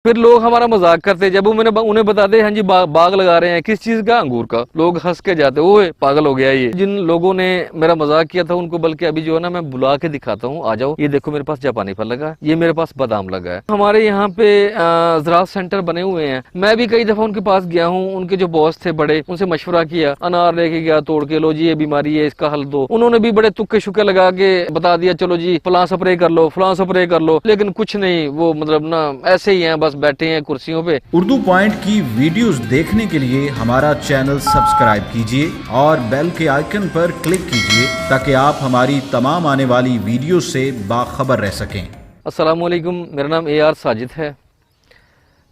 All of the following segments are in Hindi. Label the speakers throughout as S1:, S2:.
S1: फिर लोग हमारा मजाक करते हैं, जब वो मैंने उन्हें बताते हाँ जी बाग लगा रहे हैं, किस चीज का, अंगूर का, लोग हंस के जाते, ओए पागल हो गया ये। जिन लोगों ने मेरा मजाक किया था उनको बल्कि अभी जो है ना मैं बुला के दिखाता हूँ, आ जाओ, ये देखो मेरे पास जापानी फल लगा है, ये मेरे पास बादाम लगा है। हमारे यहाँ पे ज़राअत सेंटर बने हुए हैं, मैं भी कई दफा उनके पास गया हूँ, उनके जो बॉस थे बड़े, उनसे मशवरा किया, अनार लेके गया तोड़ के, लो जी ये बीमारी है इसका हल दो। उन्होंने भी बड़े तुक्के शुक्के लगा के बता दिया, चलो जी फलां स्प्रे कर लो, फलां स्प्रे कर लो, लेकिन कुछ नहीं, वो मतलब ना ऐसे ही हैं, बस बैठे हैं कुर्सियों पे।
S2: उर्दू पॉइंट की वीडियोस देखने के लिए हमारा चैनल सब्सक्राइब कीजिए और बेल के आइकन पर क्लिक कीजिए ताकि आप हमारी तमाम आने वाली वीडियो से बाखबर रह सकें।
S1: अस्सलाम वालेकुम, मेरा नाम AR साजिद है।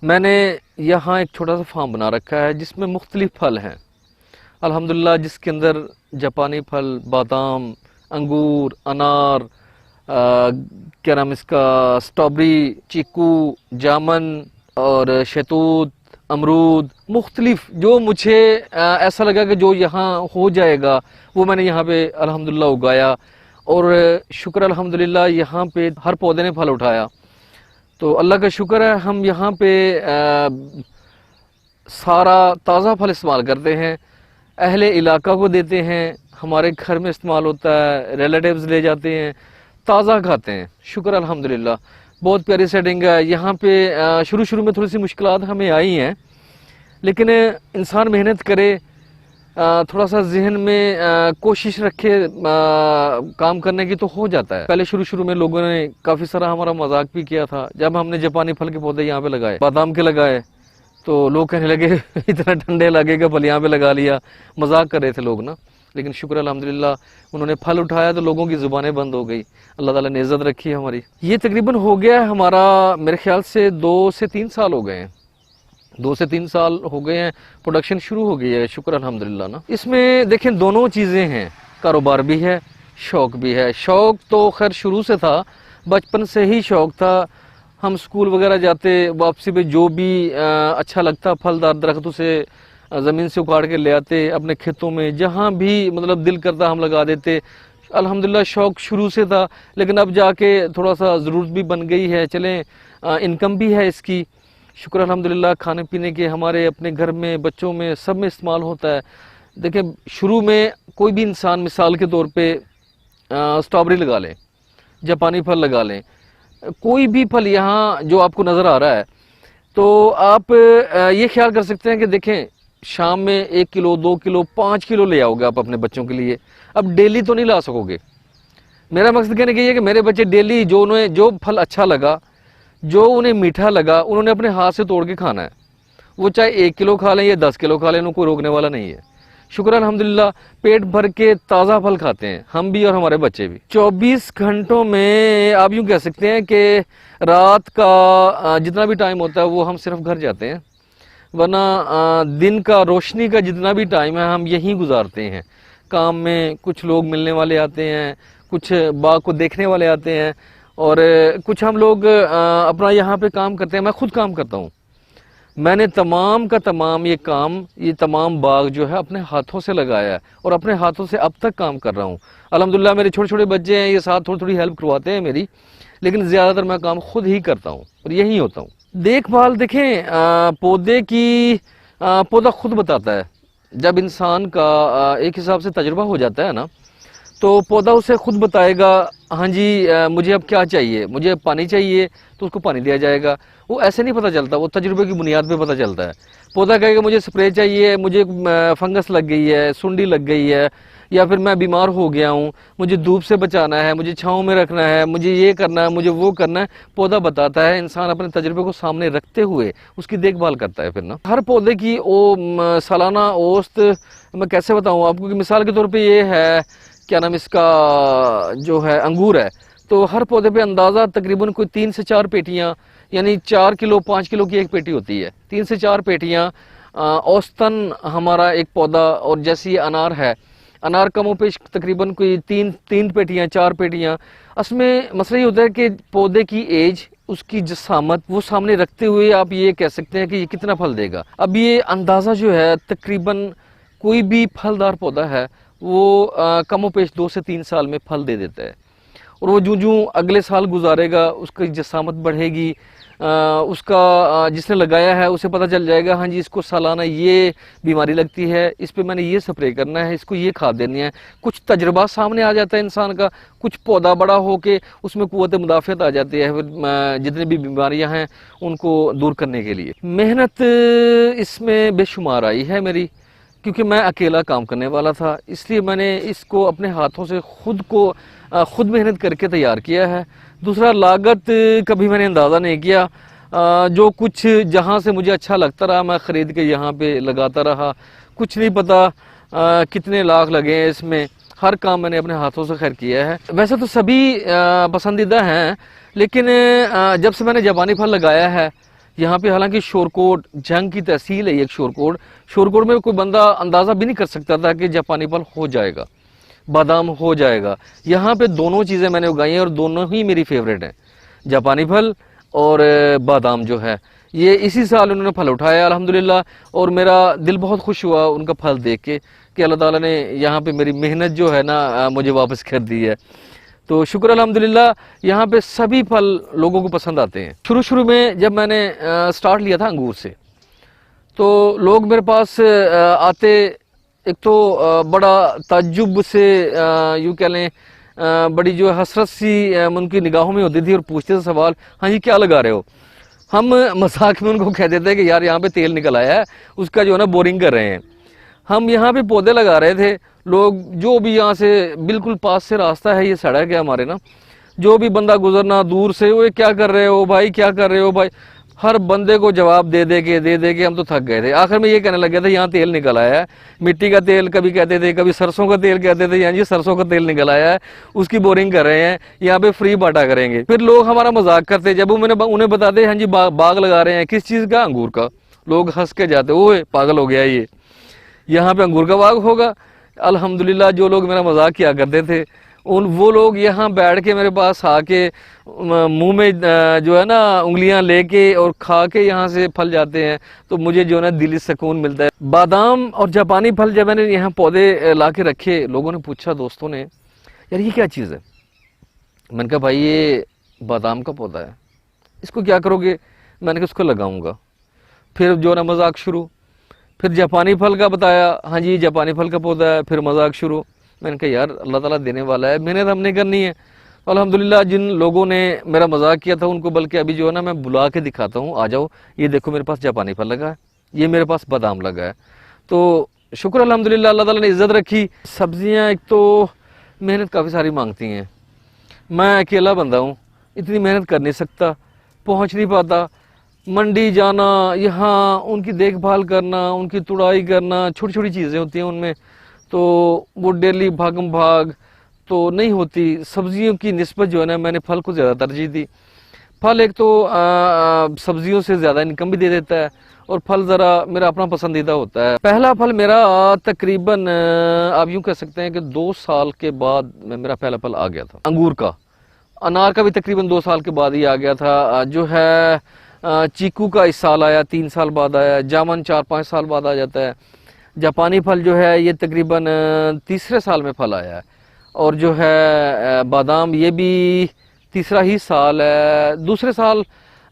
S1: मैंने यहाँ एक छोटा सा फार्म बना रखा है जिसमें मुख्तलिफ फल हैं अल्हम्दुलिल्लाह, जिसके अंदर जापानी फल, बादाम, अंगूर, अनार, क्या नाम इसका, स्ट्रॉबेरी, चीकू, जामन और शहतूत, अमरूद, मुख्तलिफ जो मुझे ऐसा लगा कि जो यहाँ हो जाएगा वो मैंने यहाँ पे अल्हम्दुलिल्लाह उगाया, और शुक्र अल्हम्दुलिल्लाह यहाँ पे हर पौधे ने फल उठाया। तो अल्लाह का शुक्र है, हम यहाँ पे सारा ताज़ा फल इस्तेमाल करते हैं, अहले इलाका को देते हैं, हमारे घर में इस्तेमाल होता है, रिलेटिव्स ले जाते हैं, ताज़ा खाते हैं। शुक्र अल्हम्दुलिल्लाह, बहुत प्यारी सेटिंग है यहाँ पे। शुरू शुरू में थोड़ी सी मुश्किलात हमें आई हैं, लेकिन इंसान मेहनत करे, थोड़ा सा जहन में कोशिश रखे काम करने की, तो हो जाता है। पहले शुरू शुरू में लोगों ने काफ़ी सारा हमारा मजाक भी किया था जब हमने जापानी फल के पौधे यहाँ पे लगाए, बादाम के लगाए, तो लोग कहने लगे इतना ठंडे लगेगा फल यहाँ पे लगा लिया, मजाक कर रहे थे लोग ना। लेकिन शुक्र अल्हम्दुलिल्लाह उन्होंने फल उठाया तो लोगों की ज़ुबानें बंद हो गई, अल्लाह ताला ने इज़्ज़त रखी है हमारी। ये तकरीबन हो गया है हमारा, मेरे ख्याल से 2 से 3 साल हो गए हैं, 2 से 3 साल हो गए हैं, प्रोडक्शन शुरू हो गई है, शुक्र अल्हम्दुलिल्लाह ना। इसमें देखें दोनों चीज़ें हैं, कारोबार भी है, शौक़ भी है। शौक़ तो खैर शुरू से था, बचपन से ही शौक़ था। हम स्कूल वगैरह जाते, वापसी पे जो भी अच्छा लगता फलदार दरख्तों से ज़मीन से उखाड़ के ले आते, अपने खेतों में जहाँ भी मतलब दिल करता हम लगा देते। अल्हम्दुलिल्लाह शौक़ शुरू से था, लेकिन अब जाके थोड़ा सा ज़रूरत भी बन गई है, चलें इनकम भी है इसकी, शुक्र अल्हम्दुलिल्लाह। खाने पीने के हमारे अपने घर में, बच्चों में, सब में इस्तेमाल होता है। देखिए शुरू में कोई भी इंसान मिसाल के तौर पे स्ट्रॉबेरी लगा लें, जापानी फल लगा लें, कोई भी फल यहाँ जो आपको नज़र आ रहा है, तो आप ये ख्याल कर सकते हैं कि देखें शाम में 1 किलो, 2 किलो, 5 किलो ले आओगे आप अपने बच्चों के लिए। अब डेली तो नहीं ला सकोगे। मेरा मकसद कहने का ये है कि मेरे बच्चे डेली जो उन्हें जो फल अच्छा लगा, जो उन्हें मीठा लगा, उन्होंने अपने हाथ से तोड़ के खाना है। वो चाहे 1 किलो खा लें या 10 किलो खा लें, उनको रोकने वाला नहीं है। शुक्र अल्हम्दुलिल्लाह पेट भर के ताज़ा फल खाते हैं हम भी और हमारे बच्चे भी। 24 घंटों में आप यूँ कह सकते हैं कि रात का जितना भी टाइम होता है वो हम सिर्फ घर जाते हैं, वरना दिन का रोशनी का जितना भी टाइम है हम यहीं गुजारते हैं। काम में कुछ लोग मिलने वाले आते हैं, कुछ बाग को देखने वाले आते हैं, और कुछ हम लोग अपना यहाँ पे काम करते हैं। मैं खुद काम करता हूँ, मैंने तमाम का तमाम ये तमाम बाग जो है अपने हाथों से लगाया है और अपने हाथों से अब तक काम कर रहा हूँ अल्हम्दुलिल्लाह। मेरे छोटे छोटे बच्चे हैं, ये साथ थोड़ी थोड़ी हेल्प करवाते हैं मेरी, लेकिन ज़्यादातर मैं काम खुद ही करता हूँ और यहीं होता हूँ। देखभाल देखें पौधे की, पौधा खुद बताता है। जब इंसान का एक हिसाब से तजुर्बा हो जाता है ना, तो पौधा उसे खुद बताएगा, हाँ जी मुझे अब क्या चाहिए, मुझे पानी चाहिए, तो उसको पानी दिया जाएगा। वो ऐसे नहीं पता चलता, वो तजुर्बे की बुनियाद पे पता चलता है। पौधा कहेगा मुझे स्प्रे चाहिए, मुझे फंगस लग गई है, सुंडी लग गई है, या फिर मैं बीमार हो गया हूँ, मुझे धूप से बचाना है, मुझे छाँव में रखना है, मुझे ये करना है, मुझे वो करना है। पौधा बताता है, इंसान अपने तजुर्बे को सामने रखते हुए उसकी देखभाल करता है। फिर ना हर पौधे की सालाना औसत मैं कैसे बताऊँ आपको, कि मिसाल के तौर पर ये है, क्या नाम इसका, जो है अंगूर है, तो हर पौधे पे अंदाज़ा तकरीबन कोई 3 से 4 पेटियाँ, यानी 4 किलो 5 किलो की एक पेटी होती है, 3 से 4 पेटियाँ औसतन हमारा एक पौधा। और जैसे ये अनार है, अनार कमों पेश तकरीबन कोई 3 पेटियाँ 4 पेटियाँ। उसमें मसला ये होता है कि पौधे की एज, उसकी जसामत वो सामने रखते हुए आप ये कह सकते हैं कि ये कितना फल देगा। अब ये अंदाज़ा जो है तकरीबन कोई भी फलदार पौधा है वो कमों पेश 2 से 3 साल में फल दे देता है, और वो जूं जूं अगले साल गुजारेगा उसकी जसामत बढ़ेगी, उसका जिसने लगाया है उसे पता चल जाएगा हाँ जी इसको सालाना ये बीमारी लगती है, इस पे मैंने ये स्प्रे करना है, इसको ये खाद देनी है। कुछ तजर्बा सामने आ जाता है इंसान का, कुछ पौधा बड़ा होके उसमें कुव्वत मुदाफ़ियत आ जाती है जितनी भी बीमारियां हैं उनको दूर करने के लिए। मेहनत इसमें बेशुमार आई है मेरी, क्योंकि मैं अकेला काम करने वाला था, इसलिए मैंने इसको अपने हाथों से खुद मेहनत करके तैयार किया है। दूसरा, लागत कभी मैंने अंदाज़ा नहीं किया, जो कुछ जहाँ से मुझे अच्छा लगता रहा मैं ख़रीद के यहाँ पे लगाता रहा। कुछ नहीं पता कितने लाख लगे हैं इसमें, हर काम मैंने अपने हाथों से खैर किया है। वैसे तो सभी पसंदीदा हैं, लेकिन जब से मैंने जापानी फल लगाया है यहाँ पे, हालांकि शोरकोट जंग की तहसील है एक शोरकोट में कोई बंदा अंदाज़ा भी नहीं कर सकता था कि जापानी फल हो जाएगा, बादाम हो जाएगा। यहाँ पे दोनों चीज़ें मैंने उगाई हैं और दोनों ही मेरी फेवरेट हैं, जापानी फल और बादाम जो है। ये इसी साल उन्होंने फल उठाया अल्हम्दुलिल्लाह, और मेरा दिल बहुत खुश हुआ उनका फल देख के कि अल्लाह ताला ने यहाँ पे मेरी मेहनत जो है ना मुझे वापस कर दी है। तो शुक्र अल्हम्दुलिल्लाह, यहाँ पे सभी फल लोगों को पसंद आते हैं। शुरू में जब मैंने स्टार्ट लिया था अंगूर से, तो लोग मेरे पास आते, एक तो बड़ा ताज्जुब से यूँ कह लें, बड़ी जो हसरत सी उनकी निगाहों में होती थी और पूछते थे सवाल, हाँ जी क्या लगा रहे हो। हम मजाक में उनको कह देते हैं कि यार यहाँ पे तेल निकल आया है, उसका जो है ना बोरिंग कर रहे हैं। हम यहाँ पे पौधे लगा रहे थे, लोग जो भी यहाँ से बिल्कुल पास से रास्ता है, ये सड़क है हमारे ना, जो भी बंदा गुजरना दूर से, वो क्या कर रहे हो भाई, क्या कर रहे हो भाई, हर बंदे को जवाब दे दे के हम तो थक गए थे। आखिर में ये कहने लगे थे यहाँ तेल निकल आया है, मिट्टी का तेल कभी कहते थे, कभी सरसों का तेल कहते थे, यहाँ जी सरसों का तेल निकल आया है, उसकी बोरिंग कर रहे हैं, यहाँ पे फ्री बांटा करेंगे। फिर लोग हमारा मजाक करते, जब उन्हें बताते हाँ जी बाग लगा रहे हैं, किस चीज़ का, अंगूर का, लोग हंस के जाते, ओए पागल हो गया ये, यहाँ पे अंगूर का बाग होगा। अल्हम्दुलिल्लाह जो लोग मेरा मजाक किया करते थे वो लोग यहाँ बैठ के मेरे पास आके मुंह में जो है ना उंगलियां लेके और खा के यहाँ से फल जाते हैं, तो मुझे जो है ना दिली सुकून मिलता है। बादाम और जापानी फल जब मैंने यहाँ पौधे ला के रखे, लोगों ने पूछा, दोस्तों ने, यार ये क्या चीज़ है। मैंने कहा भाई ये बादाम का पौधा है, इसको क्या करोगे। मैंने कहा इसको लगाऊंगा। फिर जो है ना मजाक शुरू, फिर जापानी फल का बताया, हाँ जी जापानी फल का पौधा है, फिर मजाक शुरू। मैंने कहा यार अल्लाह ताला देने वाला है, मेहनत हमने करनी है। तो अल्हम्दुलिल्लाह जिन लोगों ने मेरा मजाक किया था उनको बल्कि अभी जो है ना मैं बुला के दिखाता हूँ, आ जाओ, ये देखो मेरे पास जापानी फल लगा है, ये मेरे पास बादाम लगा है। तो शुक्र अल्हम्दुलिल्लाह अल्लाह ताला ने इज़्ज़त रखी। सब्जियाँ एक तो मेहनत काफ़ी सारी मांगती हैं, मैं अकेला बंदा हूँ, इतनी मेहनत कर नहीं सकता, पहुँच नहीं पाता। मंडी जाना, यहाँ उनकी देखभाल करना, उनकी तुड़ाई करना, छोटी छोटी चीज़ें होती हैं उनमें, तो वो डेली भागम भाग तो नहीं होती। सब्जियों की निस्बत जो है ना मैंने फल को ज़्यादा तरजीह दी। फल एक तो सब्जियों से ज़्यादा इनकम भी दे देता है, और फल ज़रा मेरा अपना पसंदीदा होता है। पहला फल मेरा तकरीबन आप यूँ कह सकते हैं कि 2 साल के बाद मेरा पहला फल आ गया था अंगूर का। अनार का भी तकरीबन 2 साल के बाद ही आ गया था। जो है चीकू का इस साल आया, 3 साल बाद आया। जामुन 4-5 साल बाद आ जाता है। जापानी फल जो है ये तकरीबन तीसरे साल में फल आया है, और जो है बादाम ये भी तीसरा ही साल है। दूसरे साल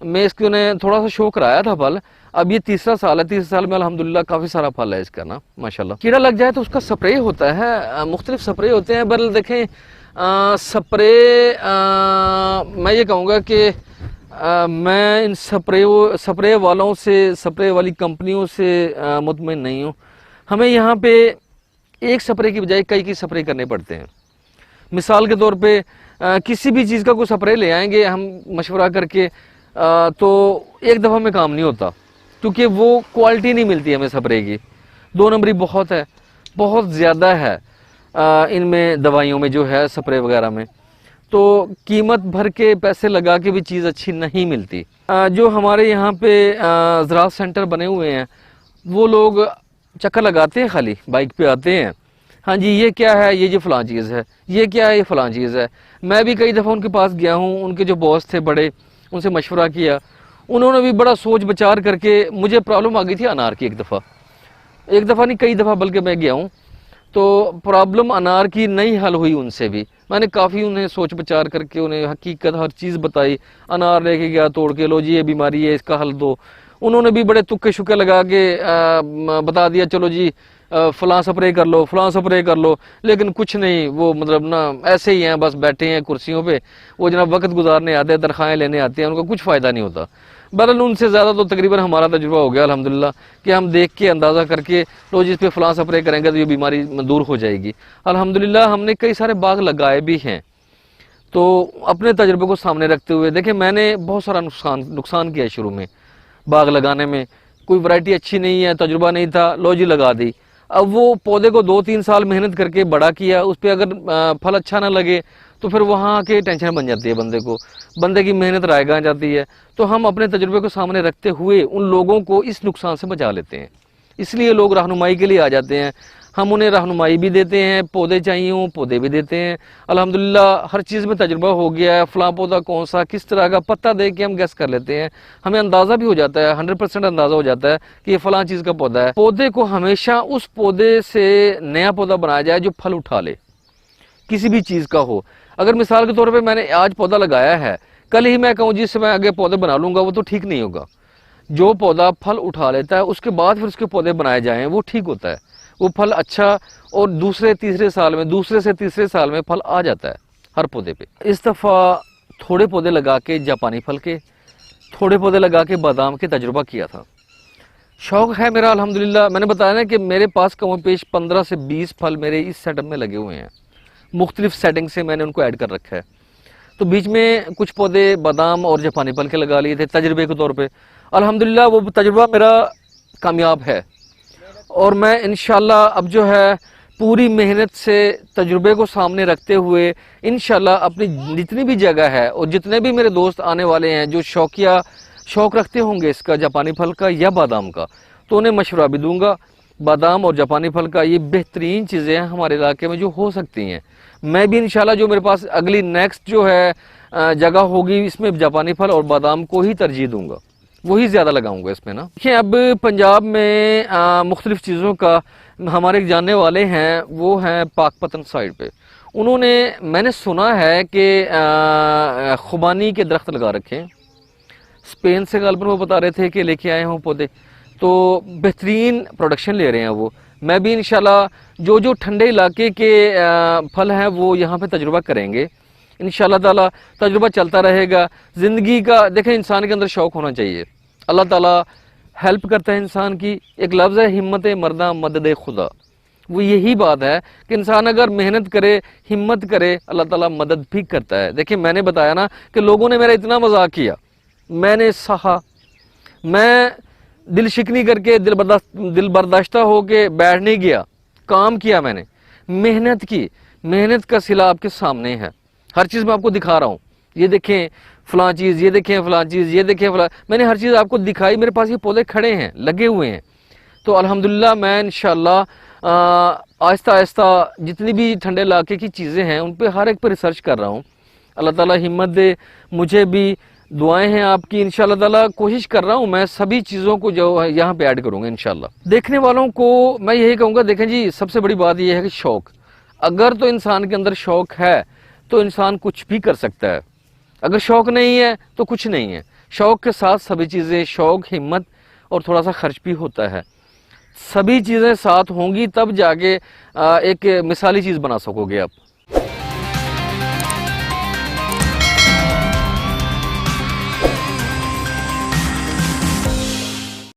S1: में इसको ने थोड़ा सा शो कराया था फल, अब ये तीसरा साल है। तीसरे साल में अल्हम्दुलिल्लाह काफ़ी सारा फल है इसका ना माशाल्लाह। कीड़ा लग जाए तो उसका स्प्रे होता है, मुख्तलिफ स्प्रे होते हैं। बल देखें स्प्रे मैं ये कहूँगा कि मैं इन स्प्रे वालों से, स्प्रे वाली कंपनियों से मुतमईन नहीं हूँ। हमें यहाँ पे एक स्प्रे की बजाय कई स्प्रे करने पड़ते हैं। मिसाल के तौर पे किसी भी चीज़ का कोई स्प्रे ले आएंगे हम मशवरा करके, तो एक दफ़ा में काम नहीं होता, क्योंकि वो क्वालिटी नहीं मिलती हमें स्प्रे की। 2 नंबरी बहुत है, बहुत ज़्यादा है इनमें दवाइयों में जो है स्प्रे वगैरह में, तो कीमत भर के पैसे लगा के भी चीज़ अच्छी नहीं मिलती। जो हमारे यहाँ पे ज़राअत सेंटर बने हुए हैं, वो लोग चक्कर लगाते हैं, खाली बाइक पे आते हैं, हाँ जी ये क्या है, ये फ़लाँ चीज़ है, ये क्या है, ये फ़लाँ चीज़ है। मैं भी कई दफ़ा उनके पास गया हूँ, उनके जो बॉस थे बड़े, उनसे मशवरा किया, उन्होंने भी बड़ा सोच विचार करके, मुझे प्रॉब्लम आ गई थी अनार की एक दफ़ा नहीं कई दफ़ा बल्कि मैं गया हूँ, तो प्रॉब्लम अनार की नहीं हल हुई उनसे भी। मैंने काफ़ी उन्हें सोच विचार करके उन्हें हकीकत हर चीज़ बताई। अनार लेके गया तोड़ के, लो जी ये बीमारी है, इसका हल दो। उन्होंने भी बड़े तुक्के शुक्के लगा के बता दिया, चलो जी फलां स्प्रे कर लो, फलां स्प्रे कर लो, लेकिन कुछ नहीं। वो मतलब ना ऐसे ही हैं, बस बैठे हैं कुर्सियों पे। वो जनाब वक्त गुजारने आते हैं, तनख्वाहें लेने आते हैं, उनका कुछ फ़ायदा नहीं होता। बहरहाल उनसे ज़्यादा तो तकरीबन हमारा तजुर्बा हो गया अल्हम्दुलिल्लाह, कि हम देख के अंदाज़ा करके लो जिस पे फलां स्प्रे करेंगे तो ये बीमारी दूर हो जाएगी। अल्हम्दुलिल्लाह हमने कई सारे बाग लगाए भी हैं। तो अपने तजुर्बे को सामने रखते हुए देखिए, मैंने बहुत सारा नुकसान किया शुरू में बाग लगाने में। कोई वैरायटी अच्छी नहीं है, तजुर्बा नहीं था, लो जी लगा दी। अब वो पौधे को 2-3 साल मेहनत करके बड़ा किया, उस पर अगर फल अच्छा ना लगे तो फिर वहाँ के टेंशन बन जाती है बंदे को, बंदे की मेहनत रायगा जाती है। तो हम अपने तजुर्बे को सामने रखते हुए उन लोगों को इस नुकसान से बचा लेते हैं। इसलिए लोग रहनुमाई के लिए आ जाते हैं, हम उन्हें रहनुमाई भी देते हैं, पौधे चाहिए हों पौधे भी देते हैं। अल्हम्दुलिल्लाह हर चीज़ में तजुर्बा हो गया है, फलां पौधा कौन सा किस तरह का पत्ता देख के हम गैस कर लेते हैं। हमें अंदाज़ा भी हो जाता है, 100% अंदाज़ा हो जाता है कि ये फलां चीज़ का पौधा है। पौधे को हमेशा उस पौधे से नया पौधा बनाया जाए जो फल उठा ले, किसी भी चीज़ का हो। अगर मिसाल के तौर पर मैंने आज पौधा लगाया है, कल ही मैं कहूँ जिससे मैं आगे पौधे बना लूँगा, वो तो ठीक नहीं होगा। जो पौधा फल उठा लेता है उसके बाद फिर उसके पौधे बनाए जाएँ वो ठीक होता है। वो फल अच्छा, और दूसरे तीसरे साल में, दूसरे से तीसरे साल में फल आ जाता है हर पौधे पे। इस दफ़ा थोड़े पौधे लगा के जापानी फल के, थोड़े पौधे लगा के बादाम के तजुर्बा किया था। शौक़ है मेरा अल्हम्दुलिल्लाह। मैंने बताया ना कि मेरे पास कम पेश 15 से 20 फल मेरे इस सेटअप में लगे हुए हैं। मुख्तलिफ सेटिंग से मैंने उनको ऐड कर रखा है। तो बीच में कुछ पौधे बादाम और जापानी फल के लगा लिए थे तजुर्बे के तौर पे। अल्हम्दुलिल्लाह वो तजुर्बा मेरा कामयाब है, और मैं इंशाल्लाह अब जो है पूरी मेहनत से तजुर्बे को सामने रखते हुए इंशाल्लाह अपनी जितनी भी जगह है और जितने भी मेरे दोस्त आने वाले हैं जो शौक़ रखते होंगे इसका, जापानी फल का या बादाम का, तो उन्हें मशवरा भी दूंगा। बादाम और जापानी फल का ये बेहतरीन चीज़ें हैं हमारे इलाके में जो हो सकती हैं। मैं भी इंशाल्लाह जो मेरे पास अगली नेक्स्ट जो है जगह होगी, इसमें जापानी फल और बादाम को ही तरजीह दूंगा, वही ज़्यादा लगाऊंगा इसमें ना। देखिए अब पंजाब में मुख्तलिफ़ चीज़ों का हमारे एक जानने वाले हैं, वो हैं पाकपतन साइड पे। उन्होंने, मैंने सुना है कि खुबानी के दरख्त लगा रखे हैं, स्पेन से गालबन वो बता रहे थे कि लेके आए हों पौधे, तो बेहतरीन प्रोडक्शन ले रहे हैं वो। मैं भी इंशाल्लाह जो जो ठंडे इलाके के फल हैं वो यहाँ पे तजुर्बा करेंगे इंशाल्लाह ताला। तजुर्बा चलता रहेगा ज़िंदगी का। देखें, इंसान के अंदर शौक़ होना चाहिए। अल्लाह ताला हेल्प करता है इंसान की। एक लफ्ज़ है हिम्मत मर्दा मदद खुदा। वो यही बात है कि इंसान अगर मेहनत करे, हिम्मत करे, अल्लाह ताला मदद भी करता है। देखिए मैंने बताया ना कि लोगों ने मेरा इतना मजाक किया, मैंने सहा, मैं दिल शिकनी करके दिल बर्दाश्ता हो के बैठ नहीं गया, काम किया, मैंने मेहनत की। मेहनत का सिला आपके सामने है। हर चीज़ मैं आपको दिखा रहा हूँ, ये देखें फ़लाँ चीज़, ये देखें फ़लाँ चीज़, ये देखें फ़लाँ, मैंने हर चीज़ आपको दिखाई। मेरे पास ये पौधे खड़े हैं, लगे हुए हैं। तो अल्हम्दुलिल्लाह मैं इंशाल्लाह आहिस्ता आहिस्ता जितनी भी ठंडे इलाके की चीज़ें हैं उन पे हर एक पे रिसर्च कर रहा हूँ। अल्लाह ताला हिम्मत दे, मुझे भी दुआएं हैं आपकी। इंशाल्लाह ताला कोशिश कर रहा हूँ मैं सभी चीज़ों को जो है यहाँ पे ऐड करूँगा इंशाल्लाह। देखने वालों को मैं यही कहूँगा, देखें जी सबसे बड़ी बात यह है कि शौक़, अगर तो इंसान के अंदर शौक़ है तो इंसान कुछ भी कर सकता है। अगर शौक़ नहीं है तो कुछ नहीं है। शौक़ के साथ सभी चीज़ें, शौक़, हिम्मत और थोड़ा सा खर्च भी होता है, सभी चीज़ें साथ होंगी तब जाके एक मिसाली चीज़ बना सकोगे आप।